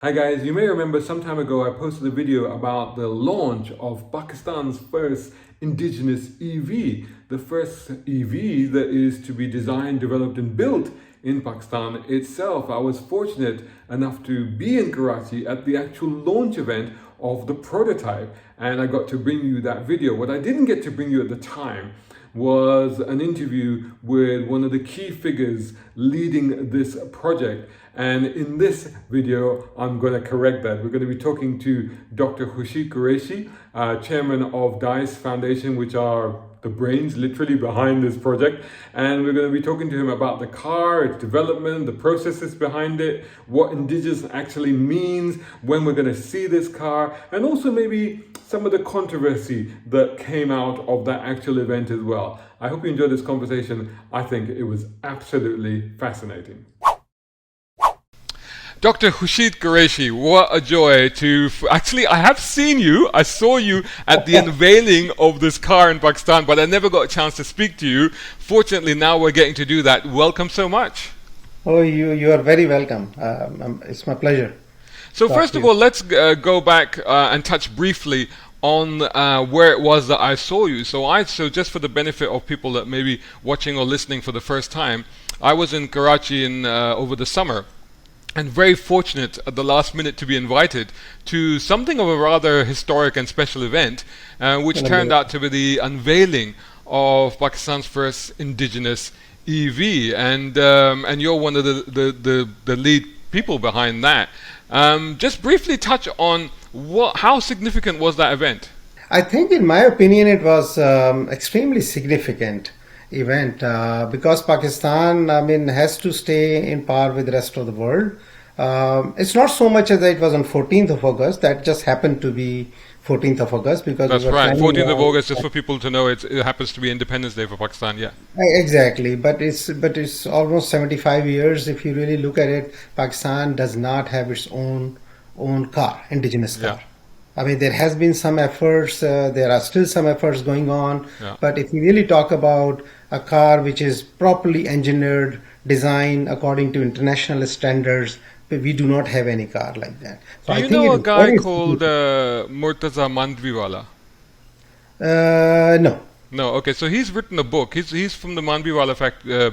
Hi guys, you may remember some time ago I posted a video about the launch of Pakistan's first indigenous EV, the first EV that is to be designed, developed and built in Pakistan itself. I was fortunate enough to be in Karachi at the actual launch event of the prototype, and I got to bring you that video. What I didn't get to bring you at the time was an interview with one of the key figures leading this project. And in this video, I'm going to correct that. We're going to be talking to Dr. Khurshid Qureshi, chairman of DICE Foundation, which are the brains literally behind this project. And we're going to be talking to him about the car, its development, the processes behind it, what indigenous actually means, when we're going to see this car, and also maybe some of the controversy that came out of that actual event as well. I hope you enjoyed this conversation. I think it was absolutely fascinating. Dr. Khurshid Qureshi, what a joy to... Actually, I have seen you. I saw you at the unveiling of this car in Pakistan, but I never got a chance to speak to you. Fortunately, now we're getting to do that. Welcome so much. Oh, you are very welcome. It's my pleasure. So first of all, let's go back and touch briefly on where it was that I saw you. So just for the benefit of people that may be watching or listening for the first time, I was in Karachi over the summer, and very fortunate at the last minute to be invited to something of a rather historic and special event, which turned out to be the unveiling of Pakistan's first indigenous EV, and you're one of the lead people behind that. Just briefly touch on how significant was that event? I think, in my opinion, it was extremely significant event because Pakistan, has to stay in par with the rest of the world. It's not so much as it was on 14th of August. That just happened to be 14th of August because that's right. 14th of August, just for people to know, it happens to be Independence Day for Pakistan. Yeah, exactly. But it's almost 75 years. If you really look at it, Pakistan does not have its own car, indigenous car. Yeah. There has been some efforts, there are still some efforts going on, but if you really talk about a car which is properly engineered, designed according to international standards, we do not have any car like that. So do you know a guy called Murtaza Mandviwala? No. No, okay, so he's written a book. He's from the Mandviwala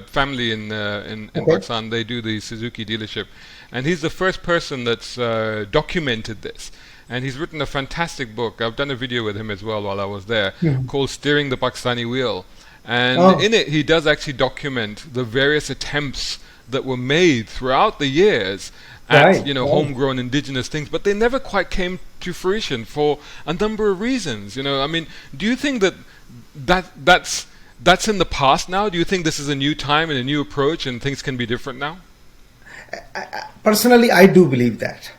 family in Pakistan. They do the Suzuki dealership. And he's the first person that's documented this. And he's written a fantastic book. I've done a video with him as well while I was there, called Steering the Pakistani Wheel. And in it, he does actually document the various attempts that were made throughout the years at homegrown indigenous things, but they never quite came to fruition for a number of reasons. Do you think that's in the past now? Do you think this is a new time and a new approach and things can be different now? Personally, I do believe that.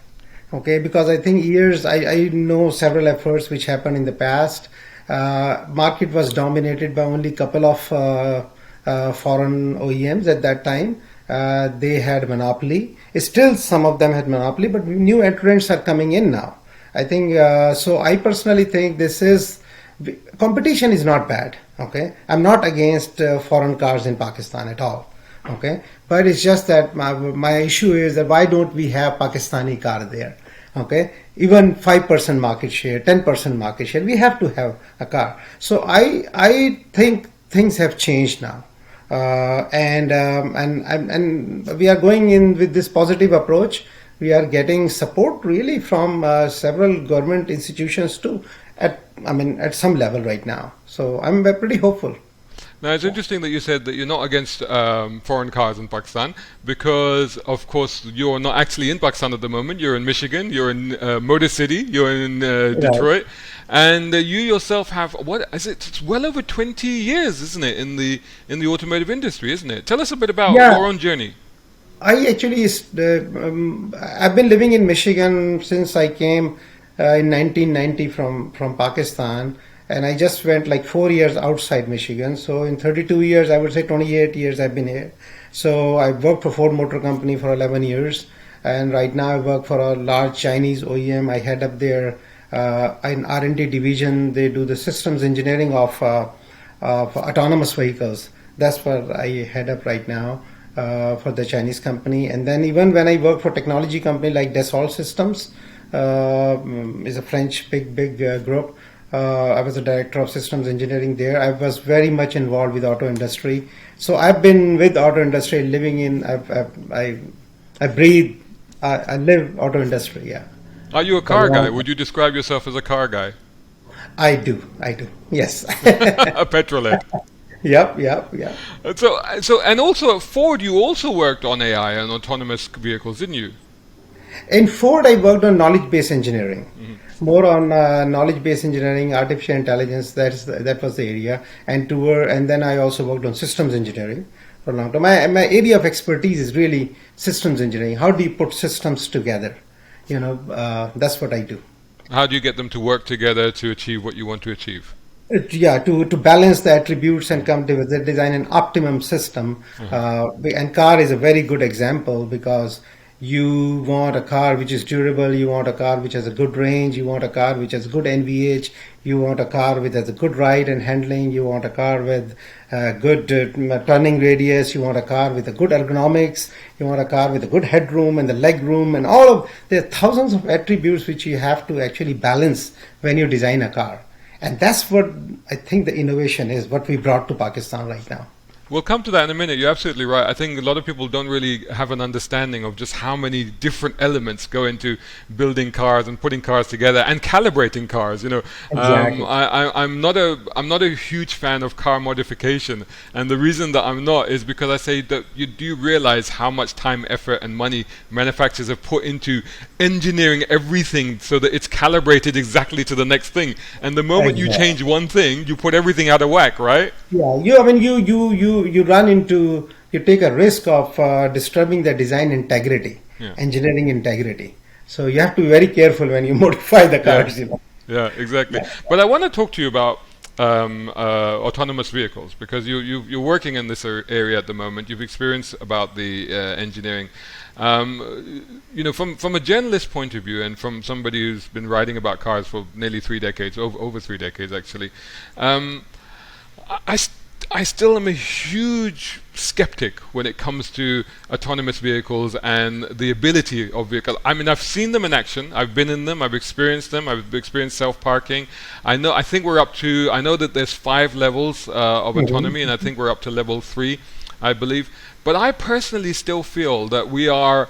Okay, because I think I know several efforts which happened in the past. Market was dominated by only a couple of foreign OEMs at that time. They had monopoly. Still, some of them had monopoly, but new entrants are coming in now. I think so. I personally think competition is not bad. Okay, I'm not against foreign cars in Pakistan at all. Okay, but it's just that my issue is that why don't we have Pakistani car there? Okay, even 5% market share, 10% market share, we have to have a car. So I think things have changed now, and we are going in with this positive approach. We are getting support really from several government institutions too, at some level right now. So I'm pretty hopeful. Now, it's interesting that you said that you're not against foreign cars in Pakistan because, of course, you're not actually in Pakistan at the moment. You're in Michigan, you're in Motor City, you're in Detroit, and you yourself have, what is it? It's well over 20 years, isn't it, in the automotive industry, isn't it? Tell us a bit about your own journey. I actually, I've been living in Michigan since I came in 1990 from Pakistan. And I just went like 4 years outside Michigan. So in 32 years, I would say 28 years I've been here. So I worked for Ford Motor Company for 11 years. And right now I work for a large Chinese OEM. I head up their an R&D division. They do the systems engineering of autonomous vehicles. That's what I head up right now. for the Chinese company. And then even when I worked for technology company like Dassault Systems, is a French big group. I was the director of systems engineering there. I was very much involved with auto industry. So I've been with auto industry, living in. I breathe. I live auto industry. Yeah. Are you a car guy? Would you describe yourself as a car guy? I do. Yes. A petrolhead. Yep. So, and also at Ford, you also worked on AI and autonomous vehicles, didn't you? In Ford, I worked on knowledge-based engineering, more on knowledge-based engineering, artificial intelligence. That was the area, and then I also worked on systems engineering for a long time. My area of expertise is really systems engineering. How do you put systems together? That's what I do. How do you get them to work together to achieve what you want to achieve? Yeah, to balance the attributes and come to design an optimum system. And car is a very good example, because you want a car which is durable, you want a car which has a good range, you want a car which has good NVH, you want a car which has a good ride and handling, you want a car with good turning radius, you want a car with a good ergonomics, you want a car with a good headroom and the leg room, and there are thousands of attributes which you have to actually balance when you design a car. And that's what I think the innovation is, what we brought to Pakistan right now. We'll come to that in a minute. You're absolutely right. I think a lot of people don't really have an understanding of just how many different elements go into building cars and putting cars together and calibrating cars. Exactly. I'm not a huge fan of car modification, and the reason that I'm not is because I say that you do realize how much time, effort, and money manufacturers have put into engineering everything so that it's calibrated exactly to the next thing. And the moment you change one thing, you put everything out of whack, right? Yeah, you take a risk of disturbing the design integrity, engineering integrity. So you have to be very careful when you modify the cars. Yeah, exactly. Yeah. But I want to talk to you about autonomous vehicles, because you're working in this area at the moment. You've experienced about the engineering. From a journalist point of view, and from somebody who's been writing about cars for nearly 3 decades, over 3 decades actually, I still am a huge skeptic when it comes to autonomous vehicles and the ability of vehicles. I mean, I've seen them in action. I've been in them. I've experienced them. I've experienced self-parking. I know that there's 5 levels of autonomy, and I think we're up to level 3, I believe. But I personally still feel that we are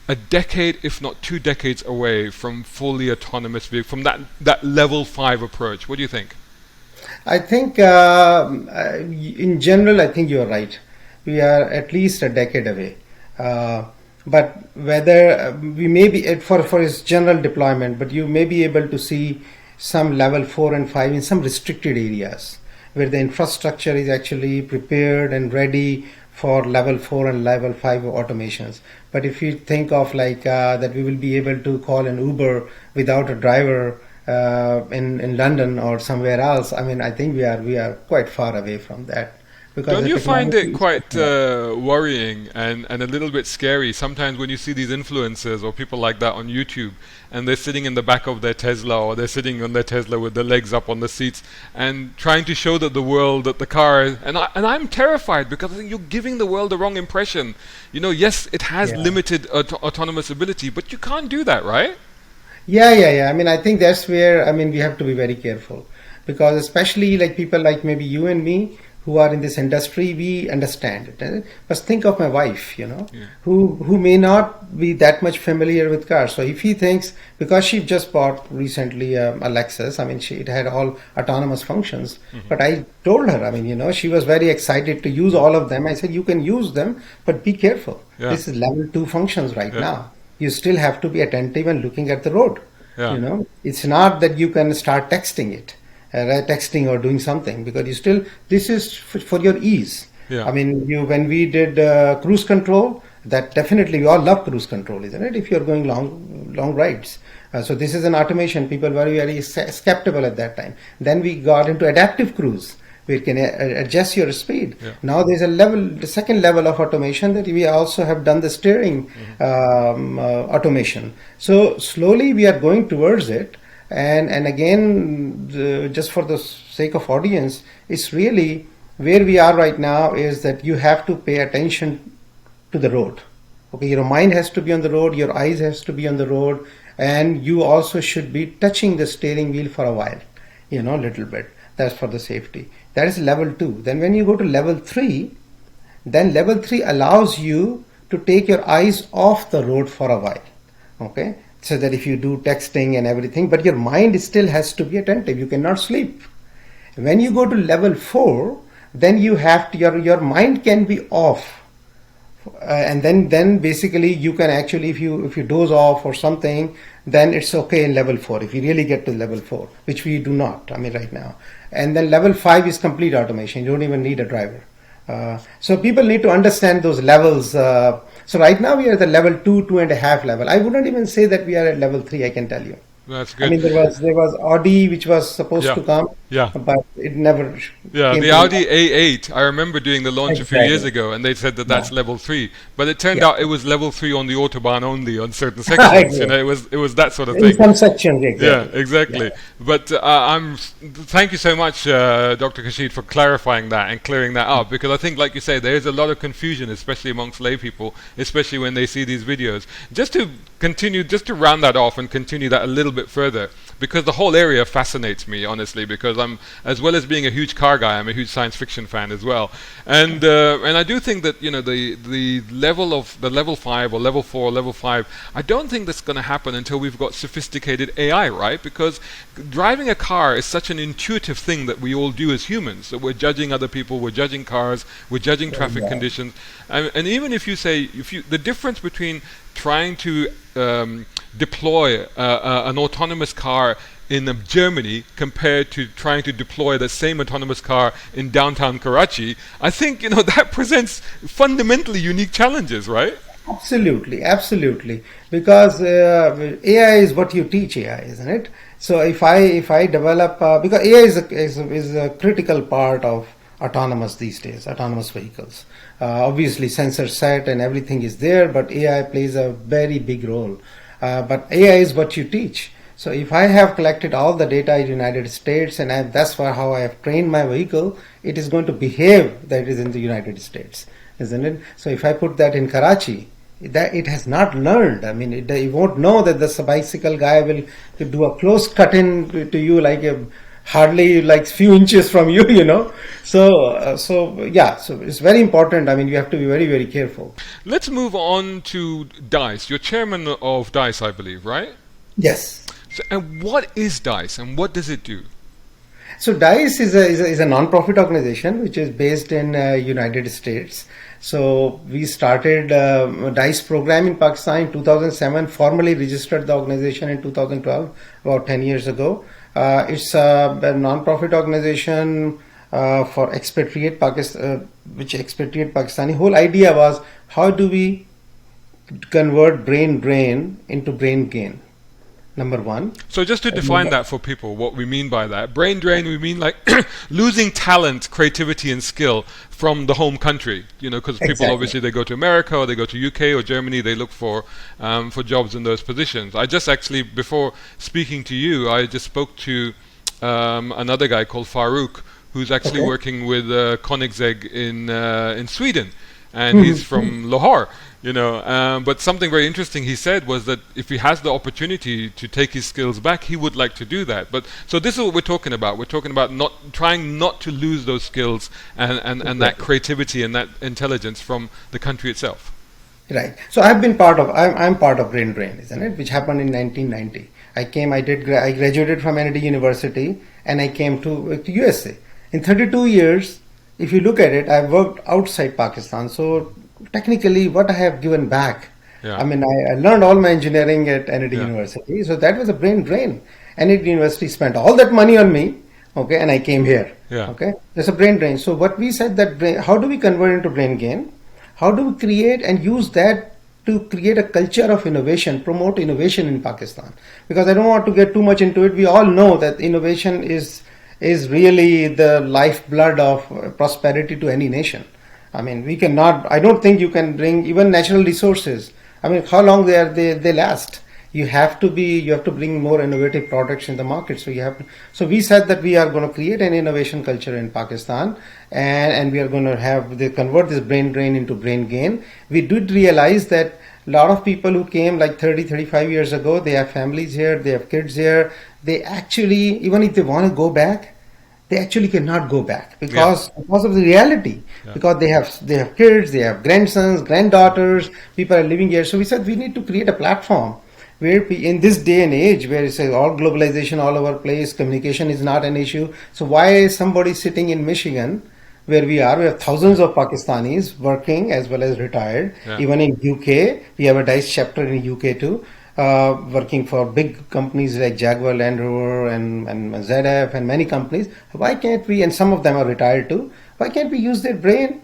a decade, if not 2 decades away from fully autonomous vehicles, from that level 5 approach. What do you think? I think, in general, I think you're right. We are at least a decade away. But whether we may be for its general deployment, but you may be able to see some level 4 and 5 in some restricted areas where the infrastructure is actually prepared and ready for level 4 and level 5 automations. But if you think of that we will be able to call an Uber without a driver in London or somewhere else, I mean, I think we are quite far away from that. Don't you find it quite worrying and a little bit scary sometimes when you see these influencers or people like that on YouTube, and they're sitting in the back of their Tesla, or they're sitting on their Tesla with their legs up on the seats and trying to show that the car is, and I'm terrified, because I think you're giving the world the wrong impression. Yes, it has limited autonomous ability, but you can't do that, right? Yeah. I mean, I think that's where, we have to be very careful, because especially people like maybe you and me who are in this industry, we understand it. But think of my wife, who may not be that much familiar with cars. So if he thinks, because she just bought recently a Lexus, it had all autonomous functions. But I told her, she was very excited to use all of them. I said, you can use them, but be careful. Yeah. This is level 2 functions right now. You still have to be attentive and looking at the road. Yeah. It's not that you can start texting it. Texting or doing something, because this is for your ease. Yeah. When we did cruise control, that definitely we all love cruise control, isn't it? If you're going long rides. So this is an automation. People were very skeptical at that time. Then we got into adaptive cruise, where you can adjust your speed. Yeah. Now there's the second level of automation, that we also have done the steering automation. So slowly we are going towards it. And again, just for the sake of audience, it's really where we are right now is that you have to pay attention to the road. Okay, your mind has to be on the road, your eyes has to be on the road, and you also should be touching the steering wheel for a while, a little bit. That's for the safety. That is level 2. Then when you go to level 3, then level 3 allows you to take your eyes off the road for a while. Okay, so that if you do texting and everything, but your mind still has to be attentive. You cannot sleep. When you go to level 4, then you have to, your mind can be off. And then basically you can actually, if you doze off or something, then it's okay in level 4, if you really get to level 4, which we do not, right now. And then level 5 is complete automation. You don't even need a driver. So people need to understand those levels. So right now we are at the level 2.5 level. I wouldn't even say that we are at level 3, I can tell you. That's good. There was Audi which was supposed to come, but it never came. The Audi A8, I remember doing the launch a few years ago, and they said that that's level 3, but it turned out it was level 3 on the Autobahn only on certain sections. It was that sort of thing. In some sections, exactly. Yeah, exactly. But thank you so much, Dr. Khurshid, for clarifying that and clearing that up, because I think, like you say, there is a lot of confusion, especially amongst lay people, especially when they see these videos. Just to round that off and continue that a little bit further, because the whole area fascinates me, honestly, because I'm, as well as being a huge car guy, I'm a huge science fiction fan as well, and I do think that the level 5 or level 4 or level 5, I don't think that's going to happen until we've got sophisticated AI, right? Because driving a car is such an intuitive thing that we all do as humans, that we're judging other people, we're judging cars, we're judging traffic conditions, and even if you say, the difference between trying to deploy an autonomous car in Germany compared to trying to deploy the same autonomous car in downtown Karachi, I think that presents fundamentally unique challenges, right? Absolutely. Because AI is what you teach AI, isn't it? So if I develop, because AI is a critical part of autonomous these days, autonomous vehicles. Obviously, sensor set and everything is there, but AI plays a very big role. But AI is what you teach. So if I have collected all the data in the United States, and that's how I have trained my vehicle, it is going to behave that it is in the United States, isn't it? So if I put that in Karachi, that it has not learned. You won't know that the bicycle guy will do a close cut in to you, hardly like few inches from you, So it's very important. You have to be very, very careful. Let's move on to DICE. You're chairman of DICE, I believe, right? Yes. So, and what is DICE and what does it do? So DICE is a non-profit organization which is based in United States. So we started DICE program in Pakistan in 2007, formally registered the organization in 2012, about 10 years ago. It's a non-profit organization for expatriate Pakistani. Whole idea was, how do we convert brain drain into brain gain? Number one. So just to define that for people, what we mean by that, brain drain, we mean like losing talent, creativity and skill from the home country, because people obviously, they go to America or they go to UK or Germany, they look for jobs in those positions. I just actually, before speaking to you, I just spoke to another guy called Farouk, who's actually working with Koenigsegg in Sweden, and he's from Lahore. But something very interesting he said was that if he has the opportunity to take his skills back, he would like to do that. But so this is what we're talking about. We're talking about trying not to lose those skills and that creativity and that intelligence from the country itself. Right. So I'm part of Brain Drain, isn't it? Which happened in 1990. I graduated from ND University and I came to USA. In 32 years, if you look at it, I've worked outside Pakistan. So technically, what I have given back. I learned all my engineering at ND University. So that was a brain drain. ND University spent all that money on me, and I came here. There's a brain drain. So what we said, that how do we convert into brain gain? How do we create and use that to create a culture of innovation, promote innovation in Pakistan? Because I don't want to get too much into it. We all know that innovation is really the lifeblood of prosperity to any nation. I don't think you can bring even natural resources. How long they last? you have to bring more innovative products in the market. So we said that we are going to create an innovation culture in Pakistan, and we are going to convert this brain drain into brain gain. We did realize that a lot of people who came like 30-35 years ago, they have families here, they have kids here. They actually, even if they want to go back, they actually cannot go back because of the reality. Because they have kids, they have grandsons, granddaughters, people are living here. So we said we need to create a platform where in this day and age where it's all globalization all over place, communication is not an issue. So why is somebody sitting in Michigan where we have thousands of Pakistanis working as well as retired. Even in UK, we have a DICE chapter in UK too. Working for big companies like Jaguar, Land Rover, and ZF, and many companies. Why can't we? And some of them are retired too. Why can't we use their brain,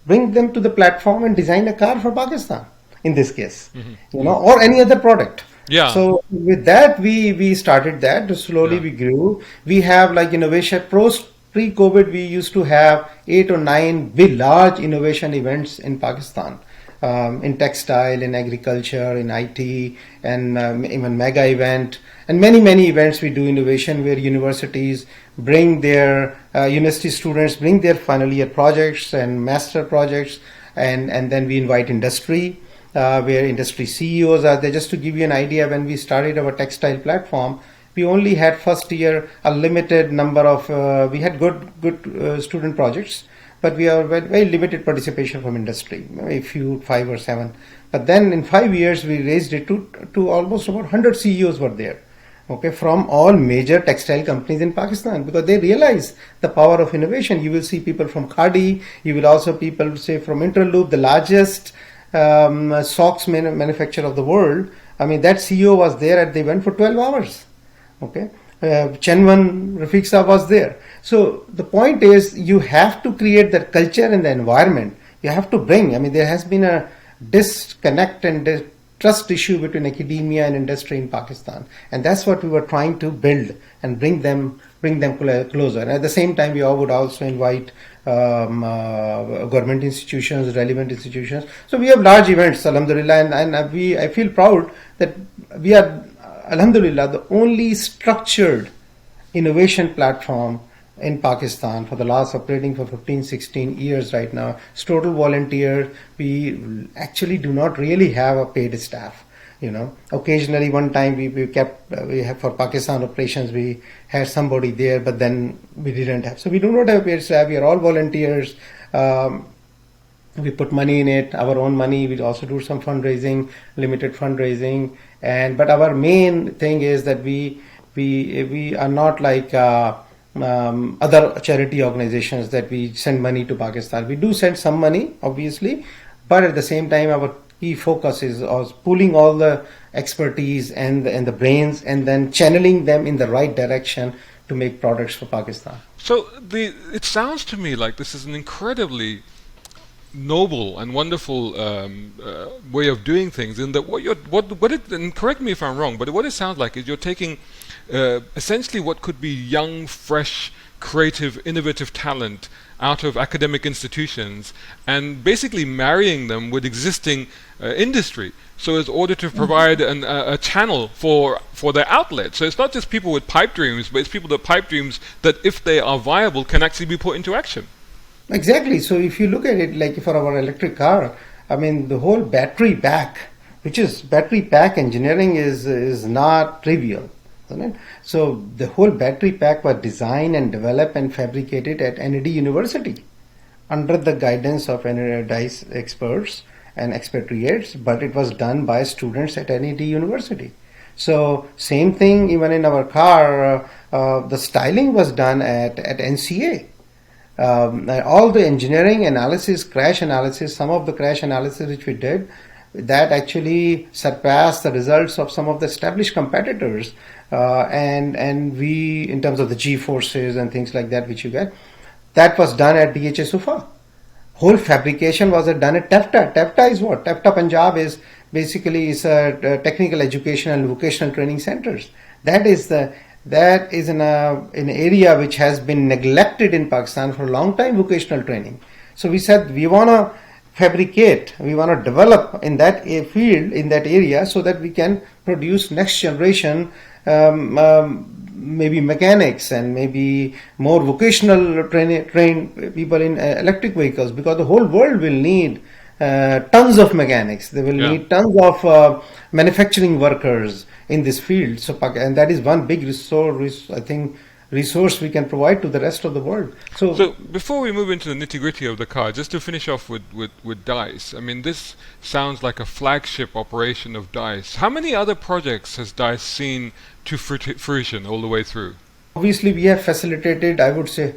bring them to the platform, and design a car for Pakistan? In this case, or any other product. Yeah. So with that, we started that. Slowly we grew. We have like innovation pros. Pre-COVID, we used to have 8 or 9 big, large innovation events in Pakistan. In textile, in agriculture, in IT, and even mega event, and many events we do innovation where universities bring their university students bring their final year projects and master projects, and then we invite industry where industry CEOs are there. Just to give you an idea, when we started our textile platform, we only had first year a limited number of we had good student projects. But we have very limited participation from industry, maybe a few, 5 or 7. But then in 5 years, we raised it to almost about 100 CEOs were there, from all major textile companies in Pakistan, because they realize the power of innovation. You will see people from Khadi, you will also people say from Interloop, the largest socks manufacturer of the world. I mean, that CEO was there at the event for 12 hours, Chenwan Rafiq Saab was there. So the point is, you have to create that culture and the environment. You have to bring. I mean, there has been a disconnect and trust issue between academia and industry in Pakistan, and that's what we were trying to build and bring them closer. And at the same time, we all would also invite government institutions, relevant institutions. So we have large events, alhamdulillah, and I feel proud that we are, alhamdulillah, the only structured innovation platform in Pakistan for the last operating for 15-16 years right now. It's total volunteer. We actually do not really have a paid staff. Occasionally one time we have for Pakistan operations, we had somebody there, but then we didn't have. So we do not have paid staff. We are all volunteers. We put money in it, our own money. We also do some fundraising, limited fundraising, but our main thing is that we are not like other charity organizations that we send money to Pakistan. We do send some money, obviously, but at the same time, our key focus is on pooling all the expertise and the brains, and then channeling them in the right direction to make products for Pakistan. So it sounds to me like this is an incredibly noble and wonderful way of doing things. In that, and correct me if I'm wrong, but what it sounds like is you're taking essentially what could be young, fresh, creative, innovative talent out of academic institutions and basically marrying them with existing industry, so as order to provide a channel for their outlet. So it's not just people with pipe dreams, but it's people with pipe dreams that, if they are viable, can actually be put into action. Exactly. So if you look at it, like for our electric car, I mean, the whole battery pack, which is battery pack engineering, is not trivial. So the whole battery pack was designed and developed and fabricated at NED University under the guidance of DICE experts and expatriates, but it was done by students at NED University. So same thing even in our car, the styling was done at NCA. All the engineering analysis, crash analysis, some of the crash analysis which we did, that actually surpassed the results of some of the established competitors, and we, in terms of the G forces and things like that which you get, that was done at DHA Sufa. Whole fabrication was done at TEFTA. TEFTA is what? TEFTA Punjab is basically a technical education and vocational training centers. That is in an area which has been neglected in Pakistan for a long time, vocational training. So we said we want to fabricate, we want to develop in that field, in that area, so that we can produce next generation maybe mechanics and maybe more vocational trained people in electric vehicles, because the whole world will need tons of mechanics. They will need tons of manufacturing workers in this field. So, and that is one big resource, I think, resource we can provide to the rest of the world. So before we move into the nitty-gritty of the car, just to finish off with DICE, I mean, this sounds like a flagship operation of DICE. How many other projects has DICE seen to fruition all the way through? Obviously, we have facilitated, I would say,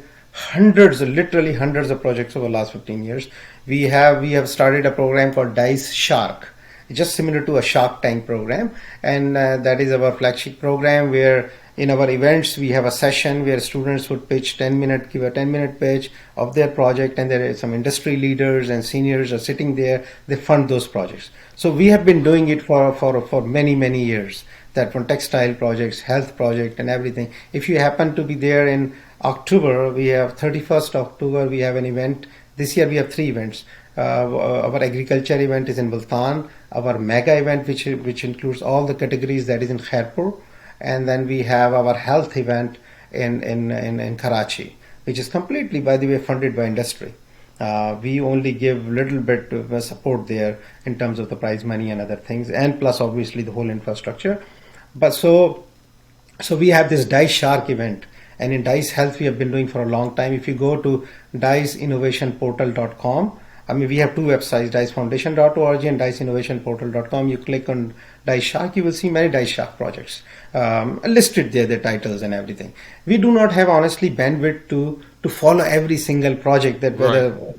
literally hundreds of projects over the last 15 years. We have started a program called DICE Shark, just similar to a Shark Tank program, and that is our flagship program, where in our events we have a session where students would give a 10-minute pitch of their project, and there are some industry leaders and seniors are sitting there. They fund those projects. So we have been doing it for many years, that from textile projects, health project, and everything. If you happen to be there in October, we have 31st October, we have an event. This year we have 3 events. Our agriculture event is in Multan, our mega event which includes all the categories, that is in Khairpur, and then we have our health event in Karachi, which is completely, by the way, funded by industry. We only give little bit of support there in terms of the prize money and other things, and plus obviously the whole infrastructure. But so we have this DICE Shark event, and in DICE Health we have been doing for a long time. If you go to diceinnovationportal.com, I mean, we have 2 websites, dicefoundation.org and diceinnovationportal.com. You click on DICE Shark, you will see many DICE Shark projects listed there, their titles and everything. We do not have, honestly, bandwidth to follow every single project that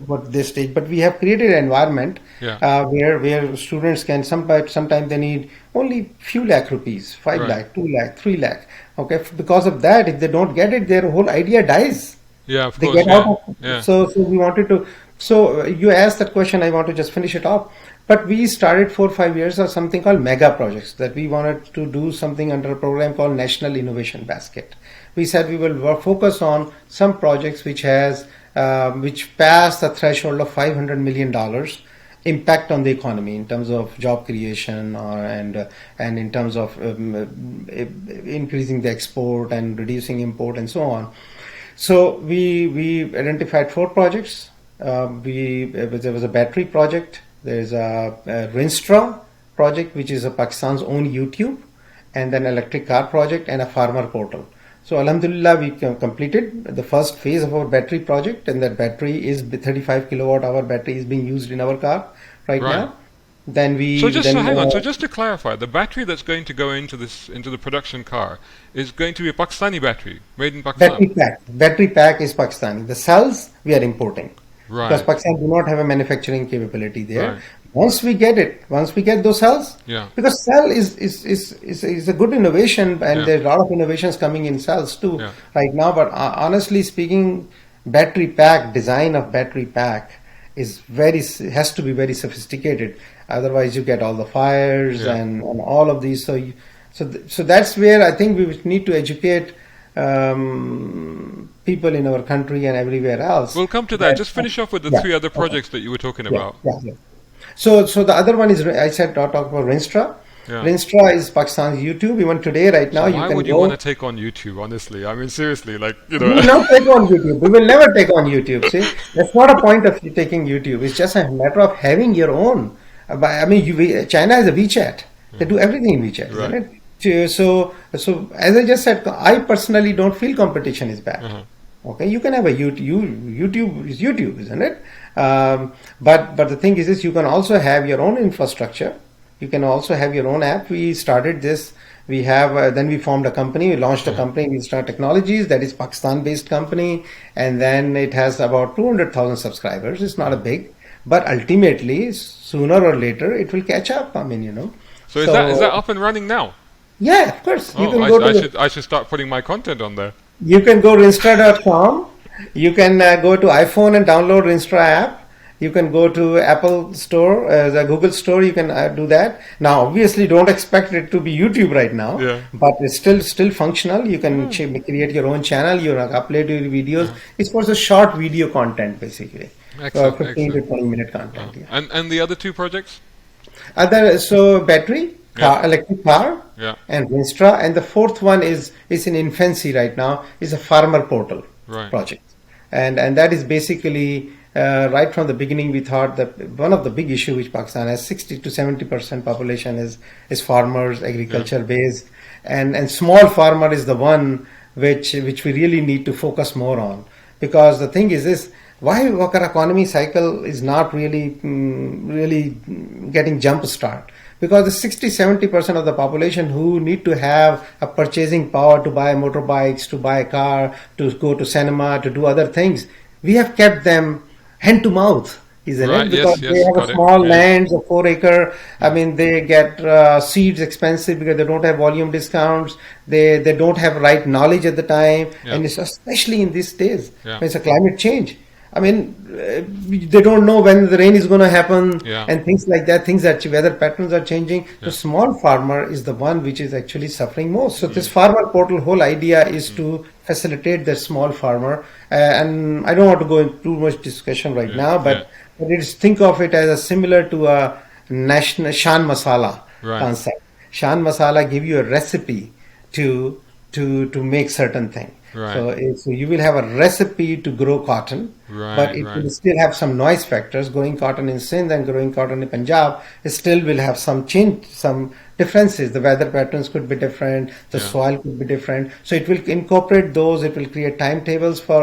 what they stage, but we have created an environment where students can, sometimes they need only few lakh rupees, 5 lakh, 2 lakh, 3 lakh. Okay, because of that, if they don't get it, their whole idea dies. Yeah, of they course. Get out of, so we wanted to. So you asked that question, I want to just finish it off. But we started 4 or 5 years of something called mega projects, that we wanted to do something under a program called National Innovation Basket. We said we will focus on some projects which pass the threshold of $500 million impact on the economy in terms of job creation and in terms of increasing the export and reducing import and so on. So we identified 4 projects. There was a battery project, there's a Rinstra project, which is a Pakistan's own YouTube, and then electric car project and a farmer portal. So Alhamdulillah, we completed the first phase of our battery project, and that battery is 35 kilowatt hour battery is being used in our car right now. Then hang on. So just to clarify, the battery that's going to go into the production car is going to be a Pakistani battery, made in Pakistan. Battery pack is Pakistani. The cells we are importing. Right. Because Pakistan do not have a manufacturing capability there. Right. Once we get those cells, because cell is a good innovation, and there's a lot of innovations coming in cells too right now. But honestly speaking, design of battery pack has to be very sophisticated. Otherwise, you get all the fires and all of these. So that's where I think we need to educate people in our country and everywhere else. We'll come to that. Just finish off with the 3 other projects that you were talking about. So the other one is, I said, I'll talk about Rinstra. Rinstra is Pakistan's YouTube. Even today, right now, why would you want to take on YouTube? Honestly, I mean, seriously, We will not take on YouTube. We will never take on YouTube. See, that's not a point of taking YouTube. It's just a matter of having your own. I mean, China has a WeChat. They do everything in WeChat, isn't it? So as I just said, I personally don't feel competition is bad. Okay, you can have a YouTube is YouTube, isn't it? But the thing is you can also have your own infrastructure. You can also have your own app. We started this. We have then we formed a company. We launched a company, Instar Technologies, that is Pakistan-based company, and then it has about 200,000 subscribers. It's not a big, but ultimately, sooner or later, it will catch up. I mean, So is that up and running now? Yeah, of course. I should start putting my content on there. You can go rinstra.com. You can go to iPhone and download Rinstra app. You can go to Apple Store, the Google Store. You can do that. Now, obviously, don't expect it to be YouTube right now, but it's still functional. You can create your own channel. You upload your videos. It's for the short video content, basically. Excellent, 15 to excellent. 20-minute content. Yeah. And the other two projects? So battery, Yeah, electric car, yeah, and Rinstra, and the fourth one is in infancy right now. Is a farmer portal right. project, and that is basically right from the beginning we thought that one of the big issue which Pakistan has 60 to 70% population is farmers, Yeah, agriculture based, and small farmer is the one which we really need to focus more on, because the thing is this: why our economy cycle is not really getting jump start, because the 60-70% of the population who need to have a purchasing power to buy motorbikes, to buy a car, to go to cinema, to do other things, we have kept them hand to mouth, isn't right. it? Because Yes, they yes, have a got it. small Yeah, lands of 4 acre. I yeah, mean, they get seeds expensive because they don't have volume discounts. They don't have right knowledge at the time, yeah, and it's especially in these days yeah, when it's a climate change. I mean, they don't know when the rain is going to happen yeah, and things like that. Things that weather patterns are changing. The yeah. small farmer is the one which is actually suffering most. So this Mm, farmer portal whole idea is mm, to facilitate the small farmer. And I don't want to go into too much discussion right yeah, now, yeah. but it's think of it as a similar to a national shan masala Right, concept. Shan masala give you a recipe to to make certain thing. right, So you will have a recipe to grow cotton, but right, it right. will still have some noise factors. Growing cotton in Sindh and growing cotton in Punjab, it still will have some change, some differences. The weather patterns could be different, the Yeah, soil could be different. So it will incorporate those. It will create timetables for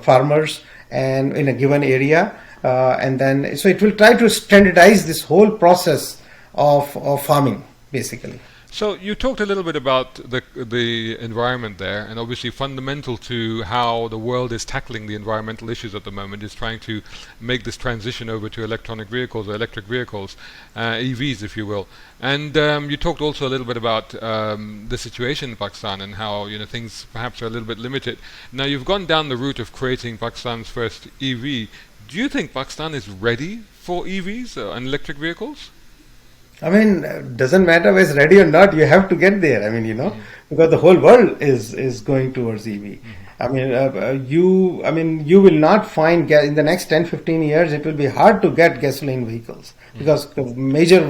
farmers and in a given area, and then so it will try to standardize this whole process of farming basically. so you talked a little bit about the environment there, and obviously fundamental to how the world is tackling the environmental issues at the moment is trying to make this transition over to electronic vehicles or electric vehicles, EVs, if you will. And you talked also a little bit about the situation in Pakistan and how things perhaps are a little bit limited. Now you've gone down the route of creating Pakistan's first EV. Do you think Pakistan is ready for EVs and electric vehicles? I mean, doesn't matter whether it's ready or not, you have to get there. I mean, Mm-hmm. because the whole world is going towards EV. I mean, you will not find in the next 10-15 years, it will be hard to get gasoline vehicles because major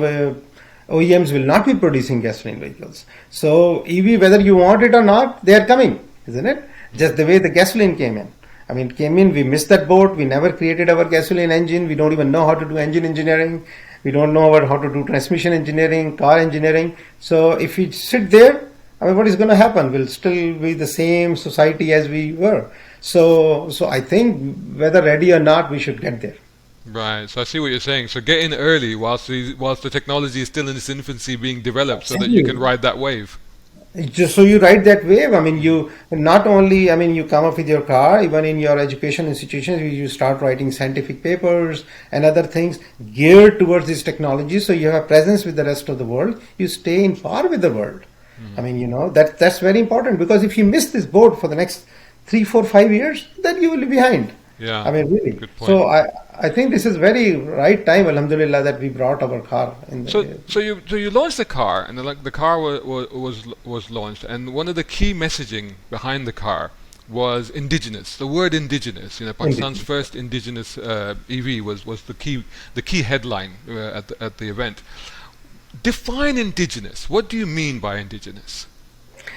OEMs will not be producing gasoline vehicles. So EV, whether you want it or not, they are coming, isn't it? Just the way the gasoline came in. I mean, came in, we missed that boat. We never created our gasoline engine. We don't even know how to do engine engineering. We don't know how to do transmission engineering, car engineering. So if we sit there, I mean, what is going to happen? We'll still be the same society as we were. So I think whether ready or not, we should get there. Right, so I see what you're saying. So get in early whilst the technology is still in its infancy being developed so that you can Exactly. ride that wave. Just so you ride that wave. I mean, you not only, I mean, you come up with your car, even in your education institutions, you start writing scientific papers and other things geared towards this technology. So you have presence with the rest of the world. You stay in par with the world. I mean, that's very important, because if you miss this boat for the next 3, 4, 5 years, then you will be behind. Yeah, I mean, really. good point. So I think this is very right time, Alhamdulillah, that we brought our car in So the. you launched the car, and the car was launched, and one of the key messaging behind the car was indigenous. The word indigenous. Pakistan's first indigenous EV was the key headline at the event. Define indigenous. What do you mean by indigenous?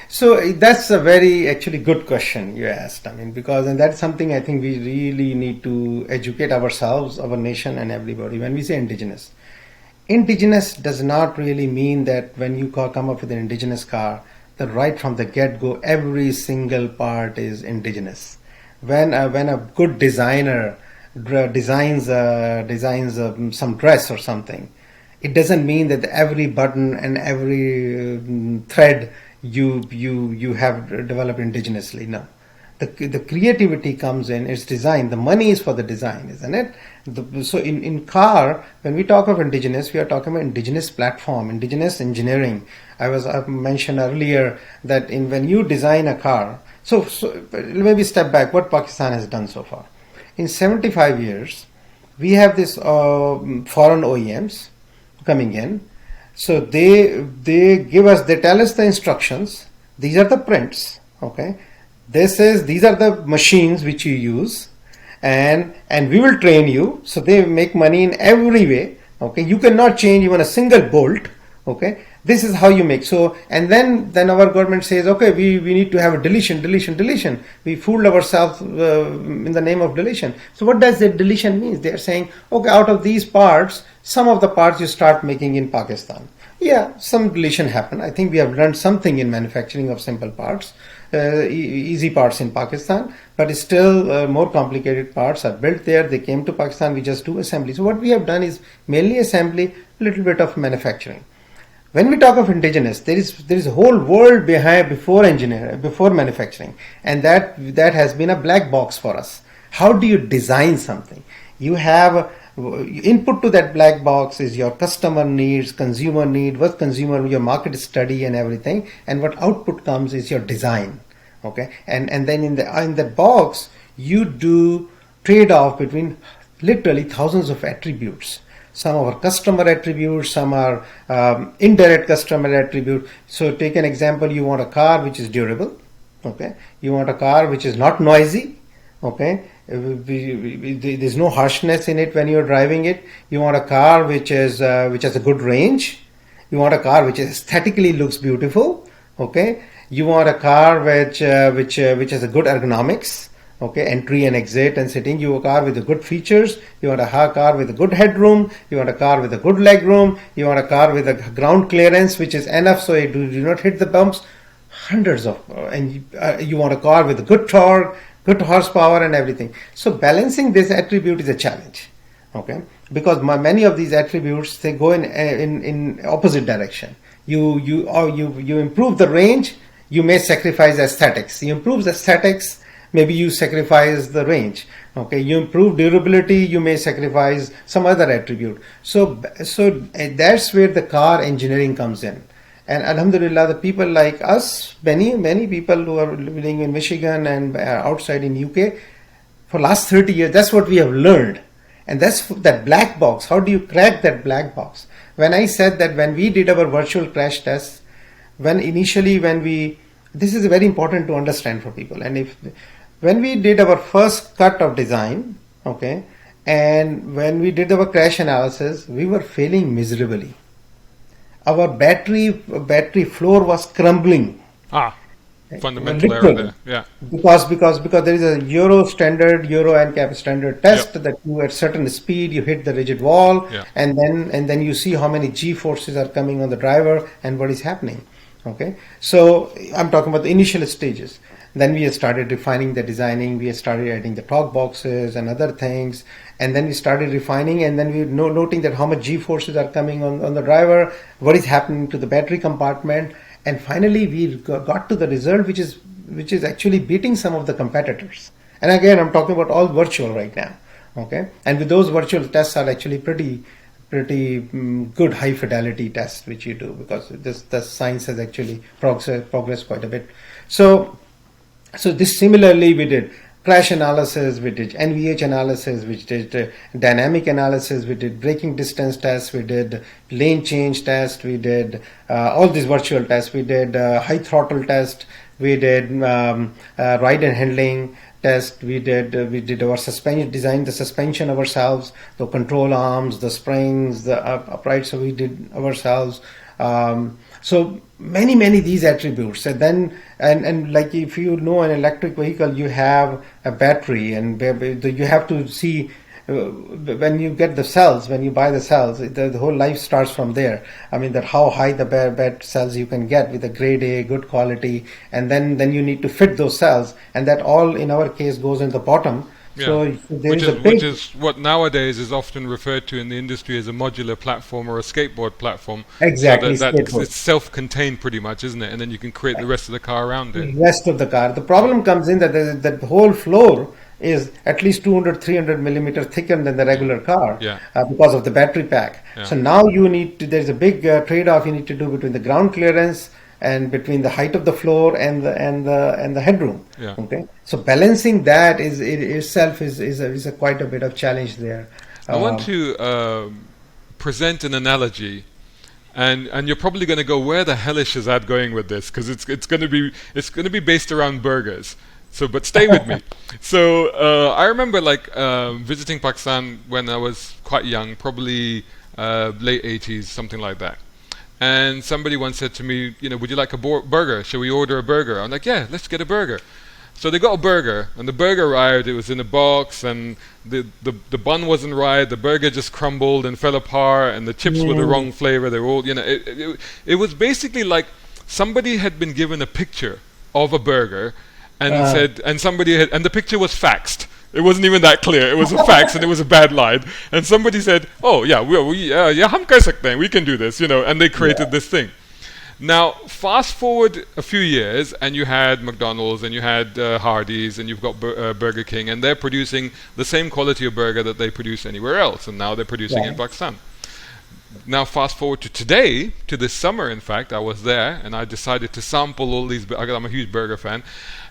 So that's a very actually good question you asked. I mean, and that's something I think we really need to educate ourselves, our nation, and everybody. When we say indigenous does not really mean that when you come up with an indigenous car, that right from the get-go, every single part is indigenous. When a good designer designs some dress or something, it doesn't mean that every button and every thread you have developed indigenously. No, the creativity comes in its design. The money is for the design, isn't it? So in car, when we talk of indigenous, we are talking about indigenous platform, indigenous engineering. I mentioned earlier that when you design a car, so maybe step back. What Pakistan has done so far in 75 years, we have this foreign OEMs coming in. So they tell us the instructions. These are the prints. Okay, these are the machines which you use, and we will train you. So they make money in every way. Okay, you cannot change even a single bolt. Okay, this is how you make. So, and then our government says, okay, we need to have a deletion. We fooled ourselves in the name of deletion. So what does that deletion mean? They are saying, okay, out of these parts, some of the parts you start making in Pakistan. Yeah, some deletion happened. I think we have learned something in manufacturing of simple parts, easy parts in Pakistan, but still more complicated parts are built there. They came to Pakistan, we just do assembly. So what we have done is mainly assembly, a little bit of manufacturing. When we talk of indigenous, there is a whole world before manufacturing, and that has been a black box for us. How do you design something? You have input to that black box is your customer needs, consumer need, what consumer, your market study and everything, and what output comes is your design. Okay, and then in the box you do trade off between literally thousands of attributes. Some are customer attributes, some are indirect customer attribute. So take an example, you want a car which is durable, okay? You want a car which is not noisy, okay? There's no harshness in it when you're driving it. You want a car which has a good range. You want a car which aesthetically looks beautiful, okay? You want a car which has a good ergonomics. Okay, entry and exit and sitting. You want a car with the good features. You want a car with a good headroom. You want a car with a good leg room. You want a car with a ground clearance which is enough so you do not hit the bumps. Hundreds of, and you want a car with a good torque, good horsepower and everything. So balancing this attribute is a challenge. Okay, because many of these attributes, they go in opposite direction. You improve the range, you may sacrifice aesthetics. You improve the aesthetics, maybe you sacrifice the range. Okay, you improve durability, you may sacrifice some other attribute. So that's where the car engineering comes in. And alhamdulillah, the people like us, many people who are living in Michigan and outside in UK, for last 30 years, that's what we have learned. And that's that black box. How do you crack that black box? When I said that when we did our virtual crash tests, this is very important to understand for people. And when we did our first cut of design, okay, and when we did our crash analysis, we were failing miserably. Our battery floor was crumbling. Fundamental error there. Yeah. Because there is a Euro NCAP standard test that you at certain speed you hit the rigid wall, and then you see how many G forces are coming on the driver and what is happening. Okay, so I'm talking about the initial stages. Then we started refining the designing, we started adding the talk boxes and other things, and then we started refining, and then we noting that how much G forces are coming on the driver, what is happening to the battery compartment, and finally we got to the result which is actually beating some of the competitors. And again, I'm talking about all virtual right now. Okay, and with those virtual tests are actually pretty good high fidelity tests which you do, because the science has actually progressed quite a bit. So this similarly we did crash analysis, we did NVH analysis, we did dynamic analysis, we did braking distance tests, we did lane change test, we did all these virtual tests, we did high throttle test, we did ride and handling test, we did our suspension, designed the suspension ourselves, the control arms, the springs, the uprights, so we did ourselves. So many these attributes, and then and like if you know an electric vehicle, you have a battery, and you have to see when you get the cells, when you buy the cells, the whole life starts from there. I mean that how high the bed cells you can get with a grade A, good quality, and then you need to fit those cells, and that all in our case goes in the bottom. Yeah. So which is what nowadays is often referred to in the industry as a modular platform or a skateboard platform. Exactly, so it's self-contained pretty much, isn't it? And then you can create the rest of the car around it. The rest of the car. The problem comes in that the whole floor is at least 200-300 millimeter thicker than the regular car because of the battery pack. Yeah. So now there's a big trade-off you need to do between the ground clearance and between the height of the floor and the headroom. Yeah. Okay, so balancing that is quite a bit of challenge there. I want to present an analogy, and you're probably going to go, where the hell is Shazad going with this? Because it's going to be based around burgers. So, but stay with me. So, I remember like visiting Pakistan when I was quite young, probably late 80s, something like that. And somebody once said to me, you know, would you like a burger? Shall we order a burger? I'm like, yeah, let's get a burger. So they got a burger, and the burger arrived. It was in a box, and the bun wasn't right. The burger just crumbled and fell apart, and the chips were the wrong flavor. They were all, you know, it was basically like somebody had been given a picture of a burger, and said, and somebody had, and the picture was faxed. It wasn't even that clear. It was a fax, and it was a bad line. And somebody said, "Oh yeah, hum kar sakte hain. We can do this," you know. And they created this thing. Now, fast forward a few years, and you had McDonald's, and you had Hardee's, and you've got Burger King, and they're producing the same quality of burger that they produce anywhere else, and now they're producing in Pakistan. Now, fast forward to today, to this summer, in fact, I was there, and I decided to sample all these. I'm a huge burger fan,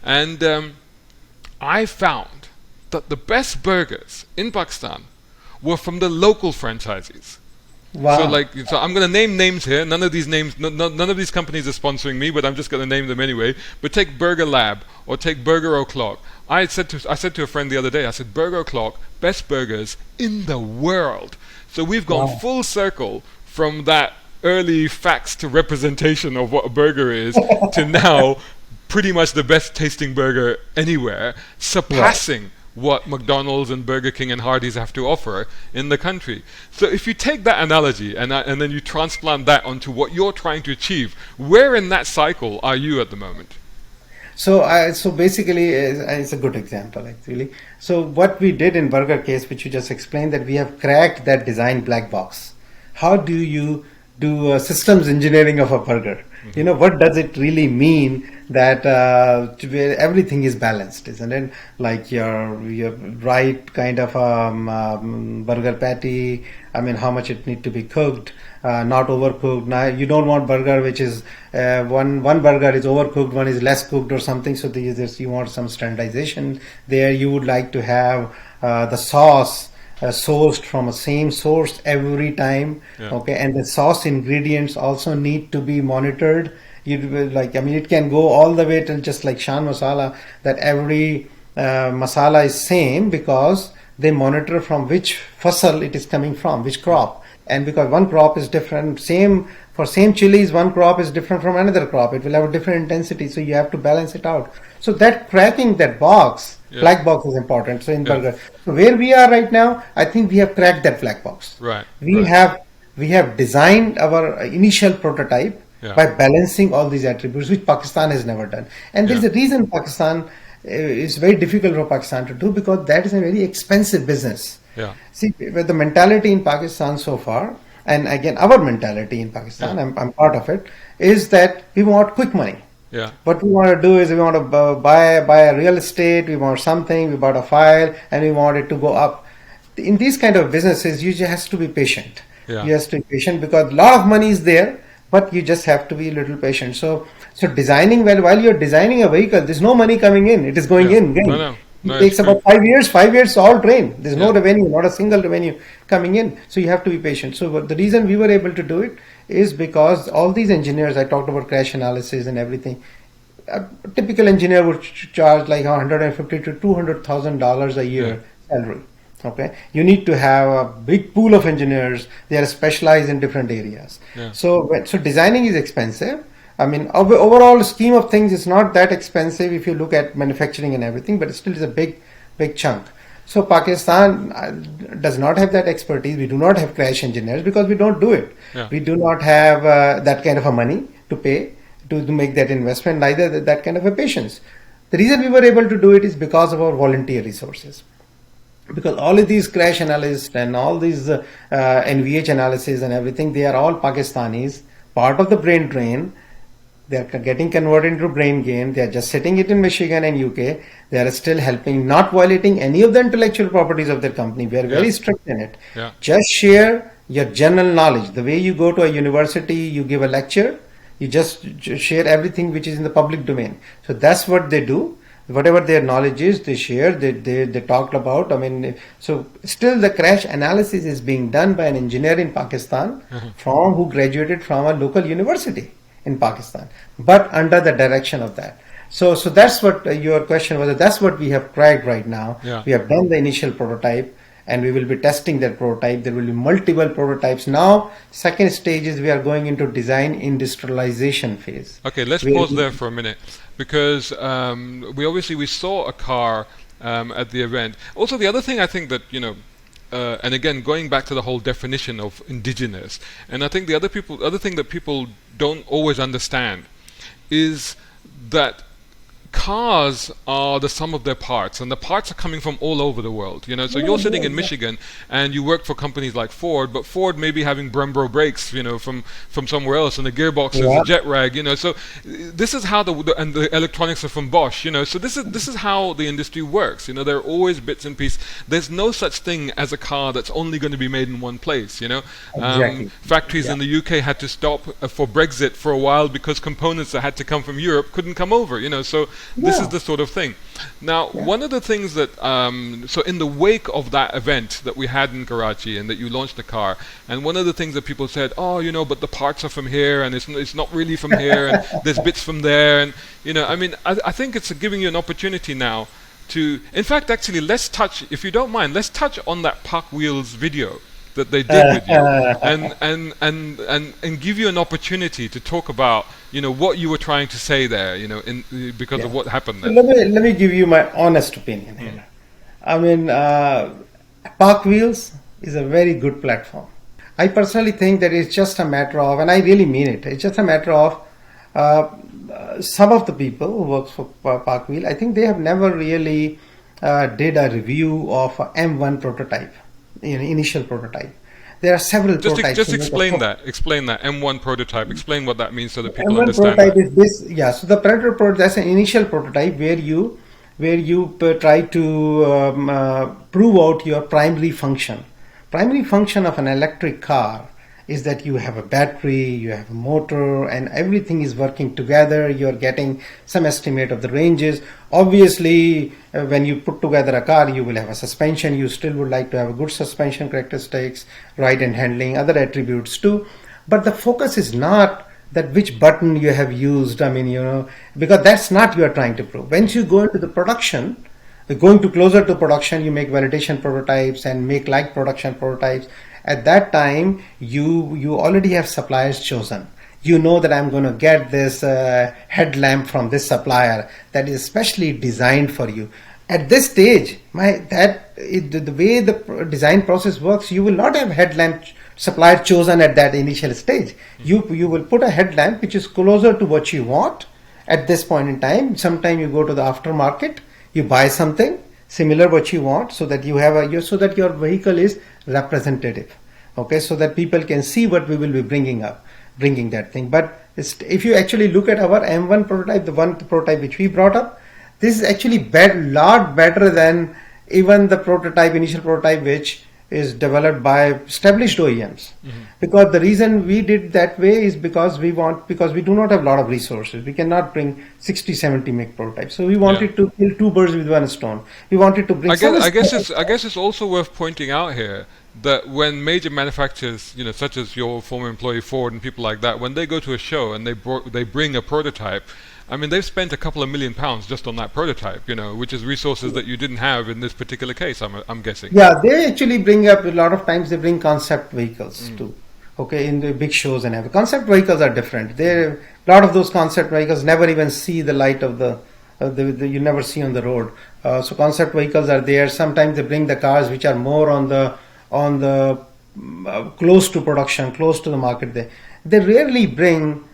and I found that the best burgers in Pakistan were from the local franchisees. Wow. So I'm going to name names here. None of these names, none of these companies are sponsoring me, but I'm just going to name them anyway. But take Burger Lab or take Burger O'Clock. I said to a friend the other day, I said, Burger O'Clock, best burgers in the world. So we've gone full circle from that early facts to representation of what a burger is to now pretty much the best tasting burger anywhere, surpassing what McDonald's and Burger King and Hardee's have to offer in the country. So if you take that analogy and then you transplant that onto what you're trying to achieve, where in that cycle are you at the moment? So basically, it's a good example actually. So what we did in burger case, which you just explained, that we have cracked that design black box. How do you do systems engineering of a burger? You know, what does it really mean that where everything is balanced, isn't it? Like your right kind of burger patty. I mean, how much it need to be cooked, not overcooked. Now you don't want burger which is one burger is overcooked, one is less cooked or something. So you want some standardization there. You would like to have the sauce sourced from a same source every time. Okay, and the sauce ingredients also need to be monitored. It can go all the way till just like Shan masala, that every masala is same because they monitor from which fasal it is coming from, which crop. And because one crop is different, same chilies, one crop is different from another crop. It will have a different intensity, so you have to balance it out. So that cracking that box, black box is important. So in burger, so where we are right now, I think we have cracked that black box. Right. We have designed our initial prototype by balancing all these attributes, which Pakistan has never done. And there's a reason Pakistan is very difficult for Pakistan to do, because that is a very expensive business. See, with the mentality in Pakistan so far, and again our mentality in Pakistan, I'm part of it, is that we want quick money. What we want to do is we want to buy a real estate, we want something, we bought a file, and we want it to go up. In these kind of businesses, you just have to be patient. You have to be patient because a lot of money is there, but you just have to be a little patient. So designing, while you're designing a vehicle, there's no money coming in. It is going in. It takes about 5 years. 5 years all drain. There's no revenue, not a single revenue coming in. So you have to be patient. So the reason we were able to do it is because all these engineers, I talked about crash analysis and everything. A typical engineer would charge like $150,000 to $200,000 a year salary. Okay, you need to have a big pool of engineers. They are specialized in different areas. So designing is expensive. I mean, overall scheme of things, it's not that expensive if you look at manufacturing and everything, but it still is a big chunk. So Pakistan does not have that expertise. We do not have crash engineers because we don't do it. We do not have that kind of a money to pay to make that investment, neither that kind of a patience. The reason we were able to do it is because of our volunteer resources. Because all of these crash analysts and all these NVH analysis and everything, they are all Pakistanis, part of the brain drain. They are getting converted into brain gain. They are just sitting it in Michigan and UK. They are still helping, not violating any of the intellectual properties of their company. We are very strict in it. Just share your general knowledge. The way you go to a university, you give a lecture, you just share everything which is in the public domain. So that's what they do. Whatever their knowledge is, they share, they talked about. I mean, so still the crash analysis is being done by an engineer in Pakistan who graduated from a local university in Pakistan, but under the direction of that. So that's what your question was. That's what we have cracked right now. Yeah. We have done the initial prototype, and we will be testing that prototype. There will be multiple prototypes. Now, second stage is we are going into design industrialization phase. Okay, let's pause there for a minute, because we saw a car at the event. Also, the other thing I think that, and again, going back to the whole definition of indigenous, and I think the other thing that people don't always understand is that cars are the sum of their parts, and the parts are coming from all over the world. So you're sitting in Michigan and you work for companies like Ford, but Ford may be having Brembo brakes, from somewhere else, and the gearbox is a jet rag. So this is how and the electronics are from Bosch. So this is how the industry works. There are always bits and pieces. There's no such thing as a car that's only going to be made in one place. Exactly. Factories in the UK had to stop for Brexit for a while because components that had to come from Europe couldn't come over. So this is the sort of thing. Now, one of the things that, so in the wake of that event that we had in Karachi and that you launched the car, and one of the things that people said, but the parts are from here, and it's not really from here, and there's bits from there, and, I think it's giving you an opportunity now to, in fact, actually, if you don't mind, let's touch on that Pakwheels video that they did with you, and give you an opportunity to talk about what you were trying to say there, because of what happened there. Let me give you my honest opinion here. I mean, Pakwheels is a very good platform. I personally think that it's just a matter of, and I really mean it, it's just a matter of some of the people who work for Pakwheel, I think they have never really did a review of a M1 prototype. Initial prototype. There are several prototypes. Just explain that. Explain that M1 prototype. Explain what that means so that people M1 understand. Prototype is this. Yeah. So the prototype, that's an initial prototype where you try to prove out your primary function. Primary function of an electric car is that you have a battery, you have a motor, and everything is working together. You're getting some estimate of the ranges. Obviously, when you put together a car, you will have a suspension. You still would like to have a good suspension characteristics, ride and handling, other attributes too. But the focus is not that which button you have used. Because that's not you are trying to prove. Once you go into the production, going to closer to production, you make validation prototypes and make like production prototypes. At that time, you already have suppliers chosen. You know that I'm going to get this headlamp from this supplier that is specially designed for you. At this stage, the way the design process works, you will not have headlamp supplier chosen at that initial stage. You will put a headlamp which is closer to what you want at this point in time. Sometime you go to the aftermarket, you buy something similar what you want, so that you have so that your vehicle is representative, okay, so that people can see what we will be bringing that thing. But if you actually look at our M1 prototype, the prototype which we brought up, this is actually lot better than even the initial prototype which is developed by established OEMs. Because the reason we did that way is because we do not have a lot of resources. We cannot bring 60-70 make prototypes. So we wanted to kill two birds with one stone. We wanted to bring. I guess it's also worth pointing out here that when major manufacturers, such as your former employee Ford and people like that, when they go to a show and they bring a prototype, I mean, they've spent a couple of £1 million just on that prototype, which is resources that you didn't have in this particular case, I'm guessing. Yeah, they actually bring up, a lot of times they bring concept vehicles too, okay, in the big shows and everything. Concept vehicles are different. A lot of those concept vehicles never even see the light of you never see on the road. So concept vehicles are there. Sometimes they bring the cars which are more on the close to production, close to the market. They rarely bring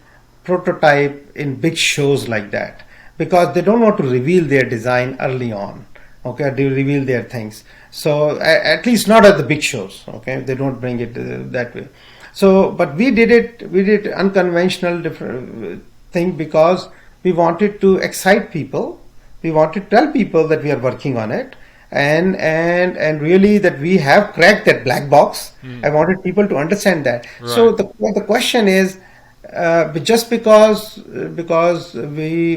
prototype in big shows like that, because they don't want to reveal their design early on, okay, they reveal their things. So at least not at the big shows, okay, they don't bring it that way. So but we did unconventional different thing, because we wanted to excite people. We wanted to tell people that we are working on it, and really that we have cracked that black box. I wanted people to understand that. Right. So the question is, just because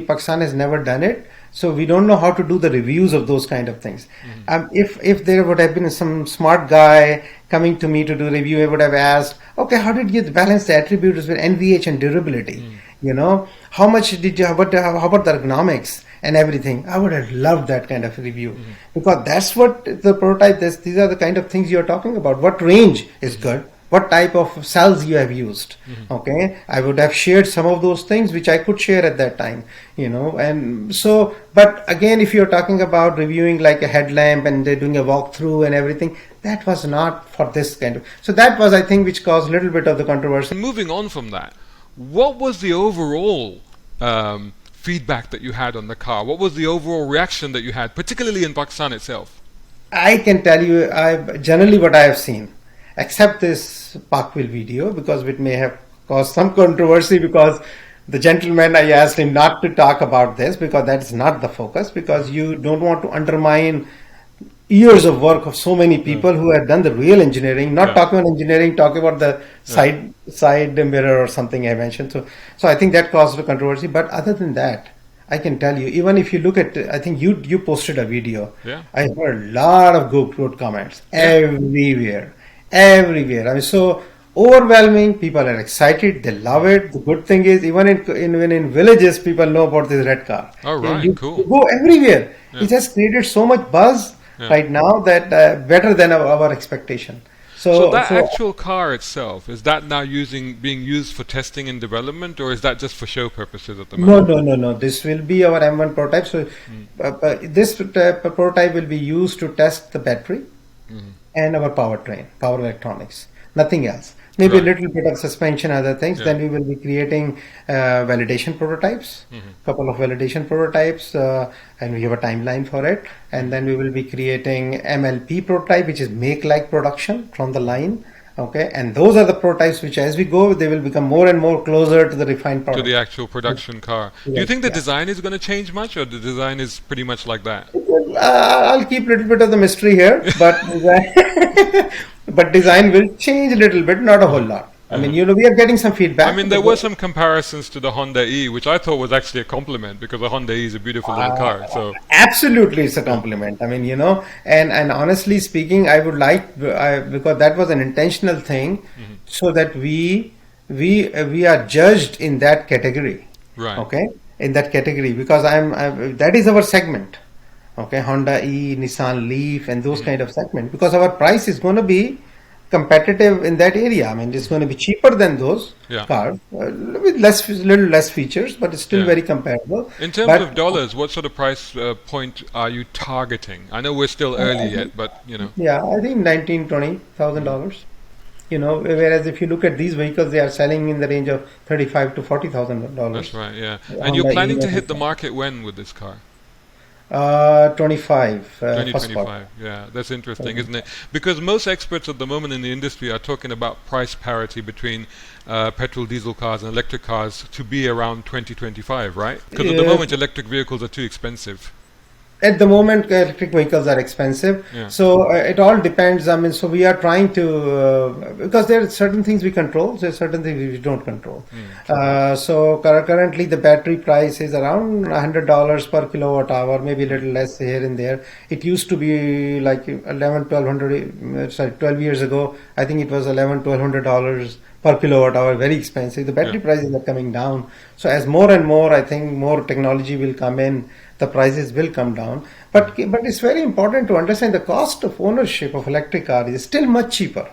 Pakistan has never done it, so we don't know how to do the reviews of those kind of things. If there would have been some smart guy coming to me to do review, I would have asked, okay, how did you balance the attributes with NVH and durability? How much did you, how about the ergonomics and everything? I would have loved that kind of review, because that's what the prototype, these are the kind of things you're talking about. What range is good? What type of cells you have used? Okay, I would have shared some of those things which I could share at that time, and so, but again, if you're talking about reviewing like a headlamp and they're doing a walkthrough and everything, that was not for this kind of, so that was, I think, which caused a little bit of the controversy. Moving on from that, what was the overall feedback that you had on the car? What was the overall reaction that you had, particularly in Pakistan itself? I can tell you, generally what I have seen, except this Pakwheels video, because it may have caused some controversy, because the gentleman, I asked him not to talk about this, because that is not the focus, because you don't want to undermine years of work of so many people who have done the real engineering, not talking about engineering, talking about the side mirror or something I mentioned. So I think that caused a controversy. But other than that, I can tell you, even if you look at, I think you posted a video. Yeah. I heard a lot of good comments everywhere. I mean, so overwhelming. People are excited. They love it. The good thing is, even in villages, people know about this red car. Oh, right, you cool. go everywhere. It has created so much buzz right now that better than our expectation. So that actual car itself, is that now being used for testing and development, or is that just for show purposes at the moment? No. This will be our M1 prototype. So this prototype will be used to test the battery and our powertrain, power electronics, nothing else. Maybe a little bit of suspension, other things. Then we will be creating validation prototypes, couple of validation prototypes, and we have a timeline for it. And then we will be creating MLP prototype, which is make-like production from the line. Okay, and those are the prototypes which, as we go, they will become more and more closer to the refined product. To the actual production car. Do you think the design is going to change much, or the design is pretty much like that? I'll keep a little bit of the mystery here, but but design will change a little bit, not a whole lot. I mean, we are getting some feedback. I mean, there were some comparisons to the Honda E, which I thought was actually a compliment, because the Honda E is a beautiful little car. So absolutely, it's a compliment. I mean, and honestly speaking, I would like, because that was an intentional thing, so that we are judged in that category. Right. Okay, in that category, because that is our segment. Okay, Honda E, Nissan Leaf, and those kind of segment, because our price is going to be competitive in that area. I mean, it's going to be cheaper than those cars, with little less features, but it's still very comparable. In terms of dollars, what sort of price point are you targeting? I know we're still early yet, but Yeah, I think $19,000-$20. Whereas if you look at these vehicles, they are selling in the range of $35,000 to $40,000. That's right. Yeah, and you're planning to hit the market when with this car? 2025. Yeah, that's interesting, isn't it? Because most experts at the moment in the industry are talking about price parity between petrol diesel cars and electric cars to be around 2025, right? Because at the moment electric vehicles are too expensive. At the moment, electric vehicles are expensive. So it all depends. I mean, so we are trying to, because there are certain things we control, there are certain things we don't control. So currently the battery price is around $100 per kilowatt hour, maybe a little less here and there. It used to be like 12 years ago, I think it was $1,100-$1,200 per kilowatt hour, very expensive. The battery prices are coming down. So as more and more, I think more technology will come in, the prices will come down. But it's very important to understand the cost of ownership of electric car is still much cheaper.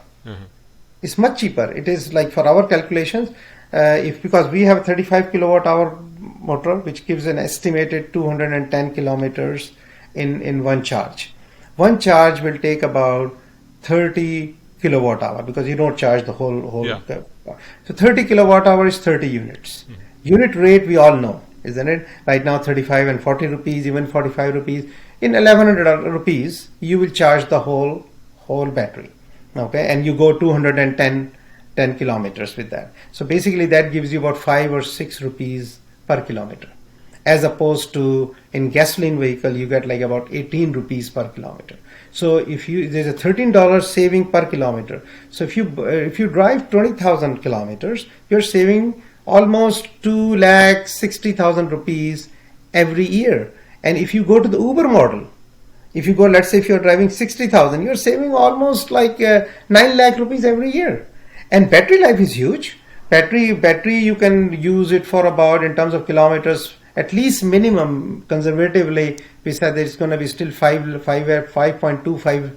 It's much cheaper. It is like, for our calculations, because we have a 35 kilowatt hour motor, which gives an estimated 210 kilometers in one charge. One charge will take about 30 kilowatt hour, because you don't charge the whole so 30 kilowatt hour is 30 units. Unit rate we all know, isn't it? Right now 35 and 40 rupees, even 45 rupees. In 1100 rupees you will charge the whole battery. Okay, and you go 210 kilometers with that. So basically that gives you about 5 or 6 rupees per kilometer, as opposed to in gasoline vehicle you get like about 18 rupees per kilometer. So there's a $13 saving per kilometer. So if you drive 20,000 kilometers, you're saving almost 2,60,000 rupees every year. And if you go to the Uber model, let's say if you're driving 60,000, you're saving almost like 9 lakh rupees every year. And battery life is huge. Battery you can use it for about, in terms of kilometers, at least minimum conservatively we said that it's going to be still 5.25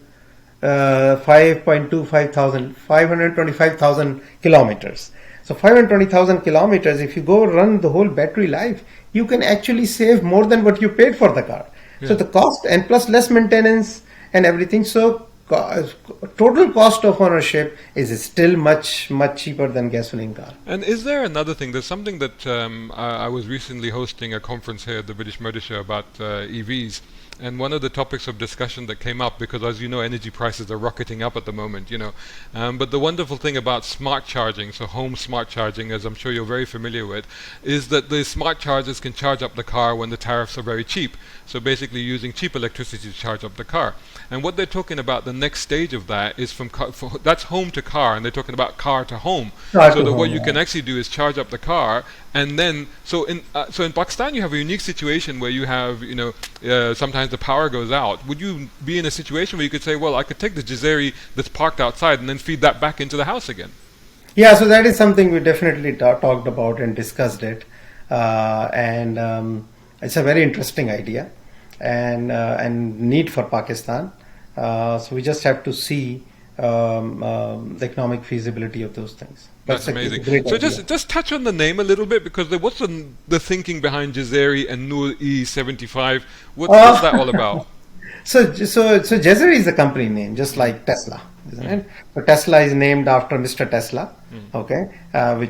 525,000 kilometers. So 520,000 kilometers, if you go run the whole battery life, you can actually save more than what you paid for the car. So the cost, and plus less maintenance and everything. So total cost of ownership is still much cheaper than gasoline car. And is there another thing? There's something that I was recently hosting a conference here at the British Motor Show about EVs. And one of the topics of discussion that came up, because as you know, energy prices are rocketing up at the moment, but the wonderful thing about smart charging, so home smart charging, as I'm sure you're very familiar with, is that the smart chargers can charge up the car when the tariffs are very cheap. So basically using cheap electricity to charge up the car. And what they're talking about, the next stage of that is that's home to car, and they're talking about car to home. What you can actually do is charge up the car, and then so in Pakistan you have a unique situation where you have sometimes the power goes out. Would you be in a situation where you could say, well, I could take the Jaxeri that's parked outside and then feed that back into the house again? Yeah, so that is something we definitely talked about and discussed it, and it's a very interesting idea and need for Pakistan. So we just have to see the economic feasibility of those things. That's amazing. So just touch on the name a little bit, because what's the thinking behind Jaxeri and Nur-E 75? What's that all about? So Jaxeri is the company name, just like Tesla, isn't it? So Tesla is named after Mr. Tesla, okay,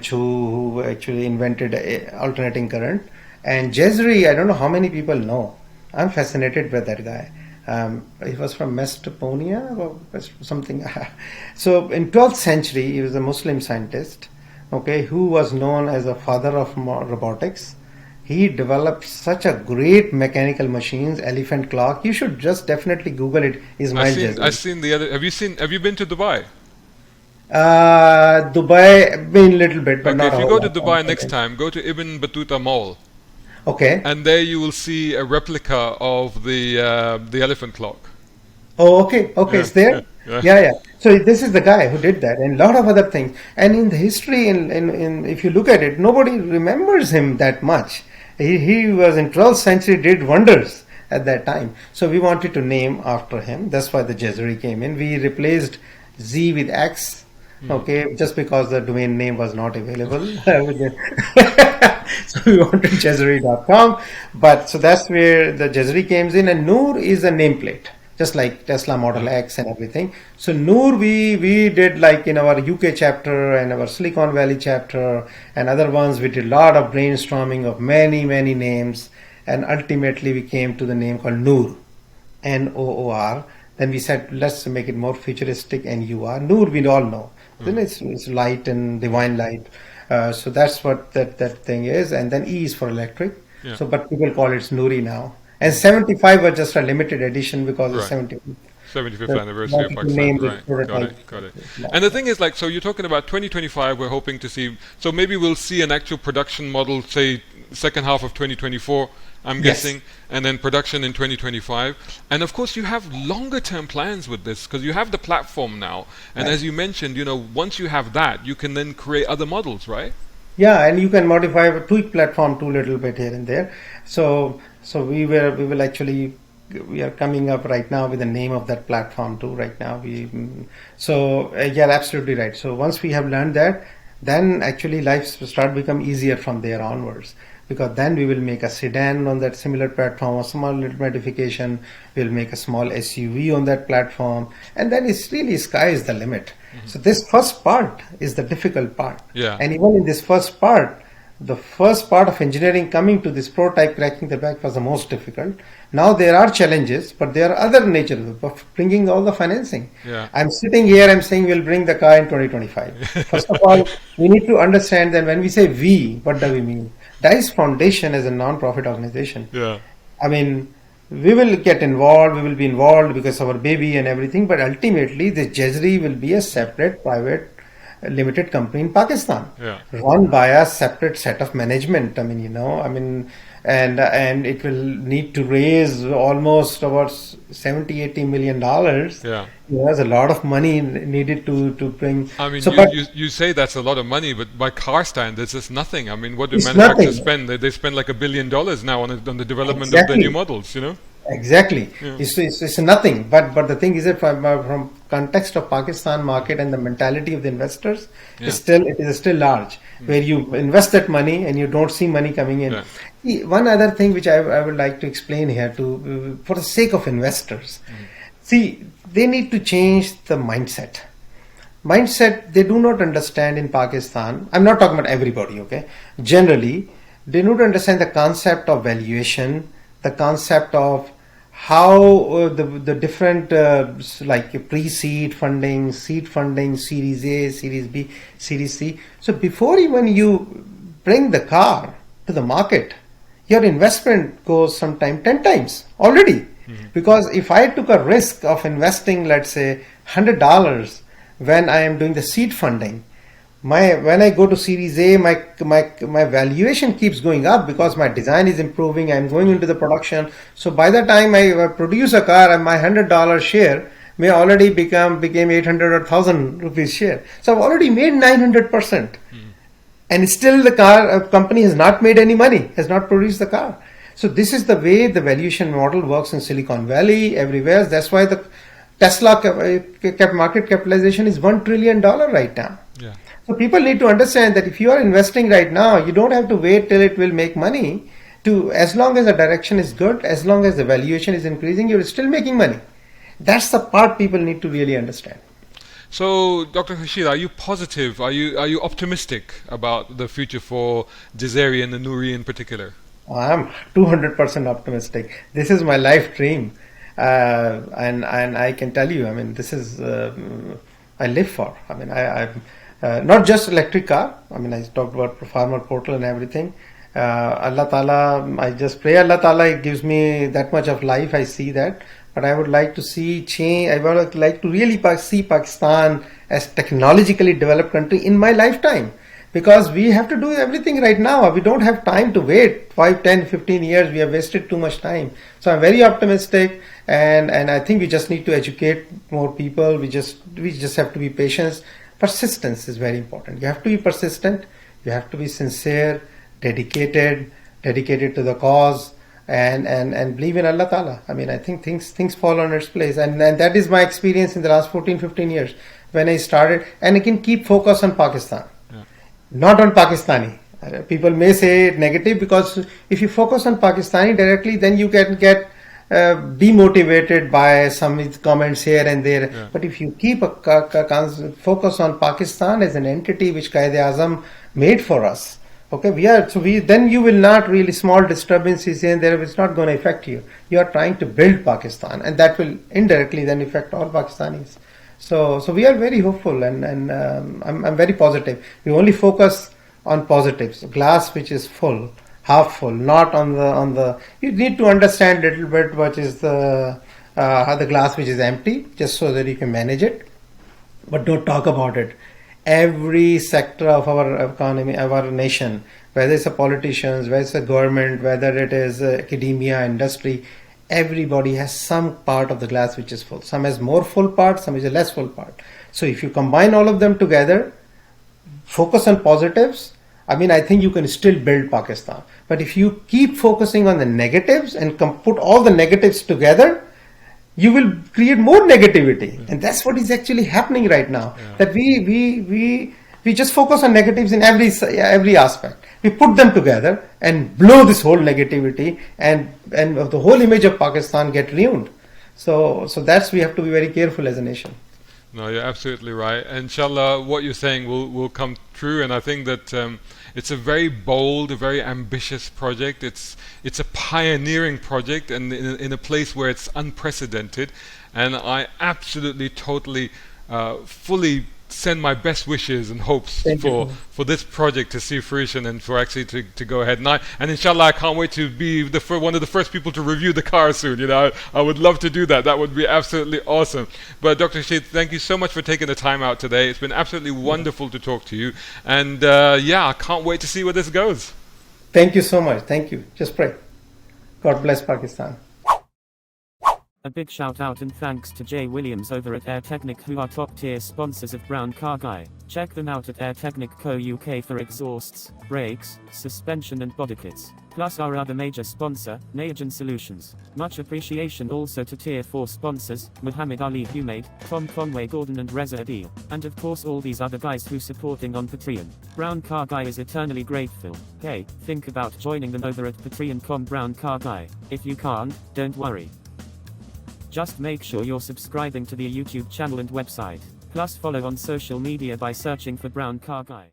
who actually invented alternating current. And Jaxeri, I don't know how many people know. I'm fascinated by that guy. He was from Mesopotamia or something. So in 12th century, he was a Muslim scientist, okay, who was known as a father of robotics. He developed such a great mechanical machines, elephant clock. You should just definitely Google it. I've seen the other. Have you been to Dubai? Dubai, been a little bit, but not. If you go to Dubai next time, go to Ibn Battuta Mall. Okay. And there you will see a replica of the elephant clock. Oh, okay. It's there. Yeah. So this is the guy who did that, and a lot of other things. And in the history, in if you look at it, nobody remembers him that much. He was in 12th century, did wonders at that time. So we wanted to name after him. That's why the Jaxeri came in. We replaced Z with X. Okay, just because the domain name was not available. So we wanted Jaxeri.com. But so that's where the Jaxeri came in, and Nur is a nameplate, just like Tesla Model X and everything. So Nur, we did, like in our UK chapter and our Silicon Valley chapter and other ones, we did a lot of brainstorming of many names, and ultimately we came to the name called Noor, Noor. Then we said, let's make it more futuristic, Nur. Noor we all know. Then it's light and divine light. So that's what that thing is. And then E is for electric. Yeah. So, but people call it Noori now. And 75 was just a limited edition because it's 75th anniversary of Pakistan. Right. Got it. And the thing is, like, so you're talking about 2025, we're hoping to see, so maybe we'll see an actual production model, say, second half of 2024, I'm guessing, and then production in 2025. And of course, you have longer term plans with this, because you have the platform now. And as you mentioned, once you have that, you can then create other models, right? Yeah, and you can modify, tweak platform too, little bit here and there. So we are coming up right now with the name of that platform too. Right now, you're absolutely right. So once we have learned that, then actually life will start become easier from there onwards. Because then we will make a sedan on that similar platform, a small little modification. We'll make a small SUV on that platform, and then it's really sky is the limit. So this first part is the difficult part. Yeah. And even in this first part, the first part of engineering coming to this prototype cracking the back was the most difficult. Now there are challenges, but there are other nature of bringing all the financing. Yeah. I'm sitting here, I'm saying we'll bring the car in 2025. First of all, we need to understand that when we say we, what do we mean? DICE Foundation is a non-profit organization. Yeah. I mean, we will get involved, we will be involved because of our baby and everything, but ultimately the Jaxeri will be a separate private limited company in Pakistan, Yeah. run by a separate set of management. And it will need to raise almost about 70-80 million dollars. Yeah. There's a lot of money needed to bring. I mean, So, but you say that's a lot of money, but by car standards, it's nothing. I mean, what do it's manufacturers nothing. spend? They spend like $1 billion now on the development of the new Exactly. models, you know? Exactly. Yeah. It's nothing. But the thing is that from context of Pakistan market and the mentality of the investors, Yeah. it is still large, where you invest that money and you don't see money coming in. Yeah. One other thing which I would like to explain here for the sake of investors. See, they need to change the mindset. They do not understand in Pakistan. I'm not talking about everybody, okay? Generally, they don't understand the concept of valuation, the concept of how the different like pre-seed funding, seed funding, Series A, Series B, Series C. So before even you bring the car to the market, your investment goes sometime 10 times already. Because if I took a risk of investing, let's say $100 when I am doing the seed funding, when I go to Series A, my valuation keeps going up because my design is improving. I'm going into the production. So by the time I produce a car, my $100 share may already became 800 or 1,000 rupees share. So I've already made 900%, and still the car company has not made any money, has not produced the car. So this is the way the valuation model works in Silicon Valley, everywhere. That's why the Tesla market capitalization is $1 trillion right now. Yeah. So people need to understand that if you are investing right now, you don't have to wait till it will make money. As long as the direction is good, as long as the valuation is increasing, you're still making money. That's the part people need to really understand. So, Dr. Khurshid, are you positive? Are you optimistic about the future for Jaxeri and the Nur-E in particular? I'm 200% optimistic. This is my life dream. And I can tell you, I mean, this is, I live for. I mean, I'm not just electric car. I mean, I talked about farmer portal and everything. Allah Ta'ala, I just pray Allah Ta'ala gives me that much of life. I see that. But I would like to see change. I would like to really see Pakistan as technologically developed country in my lifetime. Because we have to do everything right now. We don't have time to wait 5, 10, 15 years. We have wasted too much time. So I'm very optimistic, and I think we just need to educate more people. We just have to be patient. Persistence is very important. You have to be persistent. You have to be sincere, dedicated to the cause, and believe in Allah Ta'ala. I mean, I think things fall on its place, and that is my experience in the last 14, 15 years when I started. And I can keep focus on Pakistan. Not on Pakistani. People may say negative, because if you focus on Pakistani directly, then you can get demotivated by some comments here and there. Yeah. But if you keep a focus on Pakistan as an entity which Quaid-e-Azam made for us, okay, then you will not really, small disturbances here and there, it's not going to affect you. You are trying to build Pakistan, and that will indirectly then affect all Pakistanis. So we are very hopeful, and I'm very positive. We only focus on positives, glass which is full, half full, not on the. You need to understand a little bit what is the glass which is empty, just so that you can manage it, but don't talk about it. Every sector of our economy, our nation, whether it's the politicians, whether it's the government, whether it is academia, industry, everybody has some part of the glass which is full. Some has more full part, some is a less full part. So if you combine all of them together, focus on positives, I mean, I think you can still build Pakistan. But if you keep focusing on the negatives and put all the negatives together, you will create more negativity. And that's what is actually happening right now. That we just focus on negatives in every aspect. We put them together and blow this whole negativity, and the whole image of Pakistan get ruined. So that's, we have to be very careful as a nation. No, you're absolutely right. Inshallah, what you're saying will come true, and I think that it's a very bold, a very ambitious project. It's a pioneering project, and in a place where it's unprecedented. And I absolutely, totally, fully send my best wishes and hopes Thank you. for this project to see fruition and for actually to go ahead. And inshallah, I can't wait to be one of the first people to review the car soon. You know, I would love to do that. That would be absolutely awesome. But Dr. Khurshid, thank you so much for taking the time out today. It's been absolutely wonderful to talk to you. And yeah, I can't wait to see where this goes. Thank you so much. Thank you. Just pray. God bless Pakistan. A big shout out and thanks to Jay Williams over at Air Technic, who are top tier sponsors of Brown Car Guy. Check them out at Air Technic Co. UK for exhausts, brakes, suspension and body kits. Plus our other major sponsor, Nayajan Solutions. Much appreciation also to Tier 4 sponsors, Muhammad Ali Humaid, Tom Conway Gordon and Reza Adil. And of course all these other guys who supporting on Patreon. Brown Car Guy is eternally grateful. Hey, think about joining them over at Patreon.com Brown Car Guy. If you can't, don't worry. Just make sure you're subscribing to the YouTube channel and website. Plus follow on social media by searching for Brown Car Guy.